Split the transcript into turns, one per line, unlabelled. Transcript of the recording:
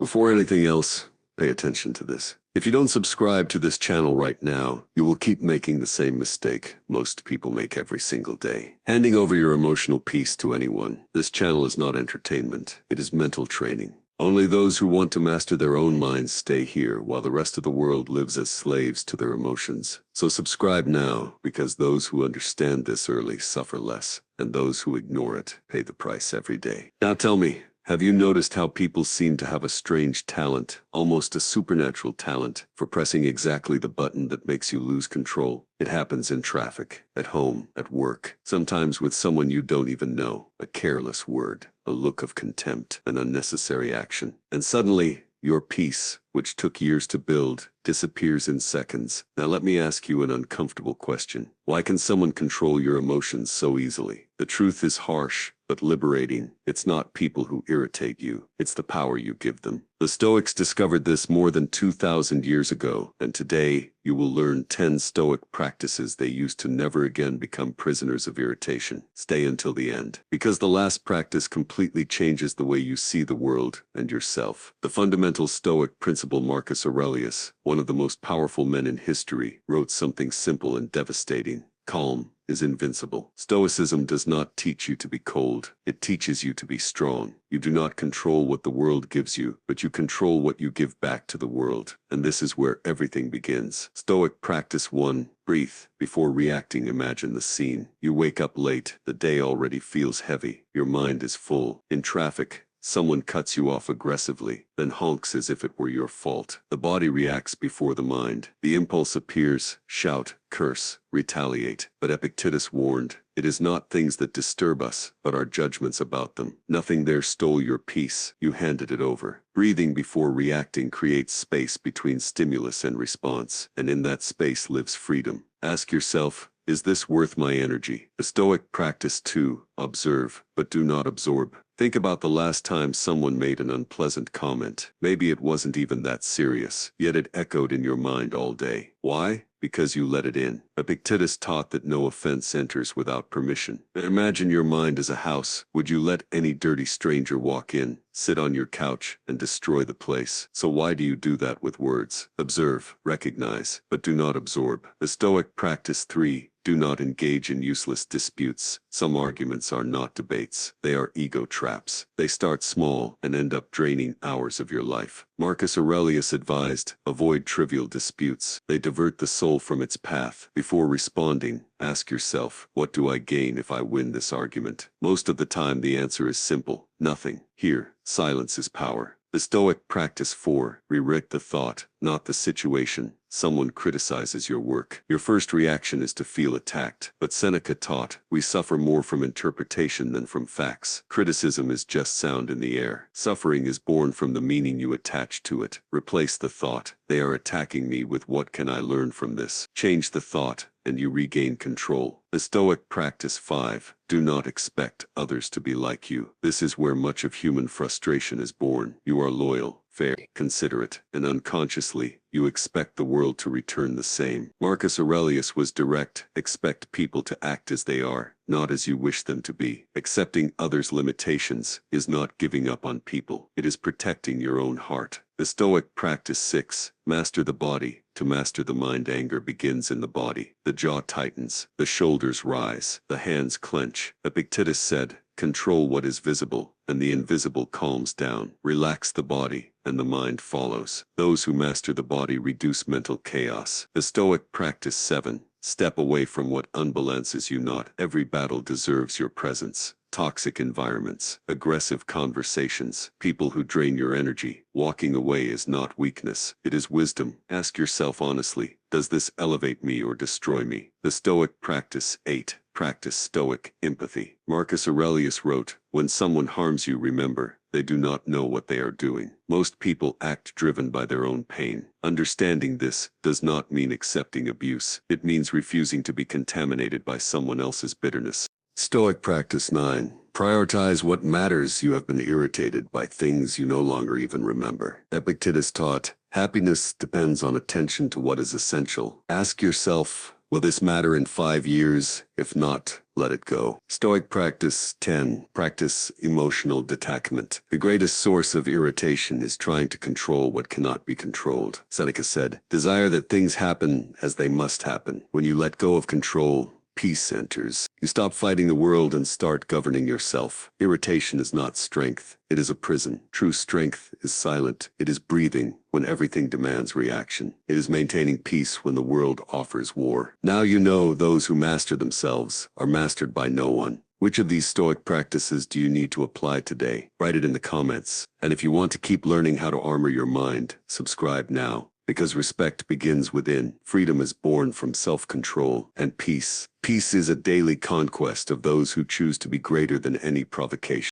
Before anything else, pay attention to this. If you don't subscribe to this channel right now, you will keep making the same mistake most people make every single day. Handing over your emotional peace to anyone. This channel is not entertainment. It is mental training. Only those who want to master their own minds stay here, while the rest of the world lives as slaves to their emotions. So subscribe now, because those who understand this early suffer less, and those who ignore it pay the price every day. Now tell me, have you noticed how people seem to have a strange talent, almost a supernatural talent, for pressing exactly the button that makes you lose control? It happens in traffic, at home, at work, sometimes with someone you don't even know. A careless word, a look of contempt, an unnecessary action, and suddenly, your peace, which took years to build, disappears in seconds. Now let me ask you an uncomfortable question. Why can someone control your emotions so easily? The truth is harsh, but liberating. It's not people who irritate you, it's the power you give them. The Stoics discovered this more than 2,000 years ago, and today you will learn 10 Stoic practices they used to never again become prisoners of irritation. Stay until the end, because the last practice completely changes the way you see the world and yourself. The fundamental Stoic principle. Marcus Aurelius, one of the most powerful men in history, wrote something simple and devastating. Calm is invincible. Stoicism does not teach you to be cold. It teaches you to be strong. You do not control what the world gives you, but you control what you give back to the world. And this is where everything begins. Stoic practice 1. Breathe. Before reacting, imagine the scene. You wake up late. The day already feels heavy. Your mind is full. In traffic, someone cuts you off aggressively, then honks as if it were your fault. The body reacts before the mind. The impulse appears: shout, curse, retaliate. But Epictetus warned, it is not things that disturb us, but our judgments about them. Nothing there stole your peace. You handed it over. Breathing before reacting creates space between stimulus and response, and in that space lives freedom. Ask yourself, is this worth my energy? The Stoic practice 2. Observe, but do not absorb. Think about the last time someone made an unpleasant comment. Maybe it wasn't even that serious, yet it echoed in your mind all day. Why? Because you let it in. Epictetus taught that no offense enters without permission. Imagine your mind as a house. Would you let any dirty stranger walk in, sit on your couch, and destroy the place? So why do you do that with words? Observe, recognize, but do not absorb. The Stoic practice 3. Do not engage in useless disputes. Some arguments are not debates. They are ego traps. They start small and end up draining hours of your life. Marcus Aurelius advised, avoid trivial disputes. They divert the soul from its path. Before responding, ask yourself, what do I gain if I win this argument? Most of the time the answer is simple: nothing. Here, silence is power. The Stoic practice 4. Redirect the thought, not the situation. Someone criticizes your work. Your first reaction is to feel attacked. But Seneca taught, we suffer more from interpretation than from facts. Criticism is just sound in the air. Suffering is born from the meaning you attach to it. Replace the thought, they are attacking me, with what can I learn from this? Change the thought, and you regain control. The Stoic practice 5. Do not expect others to be like you. This is where much of human frustration is born. You are loyal, fair, considerate, and unconsciously, you expect the world to return the same. Marcus Aurelius was direct. Expect people to act as they are, not as you wish them to be. Accepting others' limitations is not giving up on people. It is protecting your own heart. The Stoic practice 6. Master the body. To master the mind, anger begins in the body. The jaw tightens, the shoulders rise, the hands clench. Epictetus said, control what is visible, and the invisible calms down. Relax the body, and the mind follows. Those who master the body reduce mental chaos. The Stoic practice 7. Step away from what unbalances you. Not every battle deserves your presence. Toxic environments, aggressive conversations, people who drain your energy. Walking away is not weakness, it is wisdom. Ask yourself honestly, does this elevate me or destroy me? The Stoic practice 8. Practice Stoic empathy. Marcus Aurelius wrote, when someone harms you, remember, they do not know what they are doing. Most people act driven by their own pain. Understanding this does not mean accepting abuse. It means refusing to be contaminated by someone else's bitterness. Stoic practice 9. Prioritize what matters. You have been irritated by things you no longer even remember. Epictetus taught, happiness depends on attention to what is essential. Ask yourself, Will this matter in 5 years? If not, let it go. Stoic practice 10. Practice emotional detachment. The greatest source of irritation is trying to control what cannot be controlled. Seneca said, "Desire that things happen as they must happen. When you let go of control, peace enters. You stop fighting the world and start governing yourself. Irritation is not strength. It is a prison. True strength is silent. It is breathing when everything demands reaction. It is maintaining peace when the world offers war." Now you know those who master themselves are mastered by no one. Which of these Stoic practices do you need to apply today? Write it in the comments. And if you want to keep learning how to armor your mind, subscribe now. Because respect begins within, freedom is born from self-control, and peace. Peace is a daily conquest of those who choose to be greater than any provocation.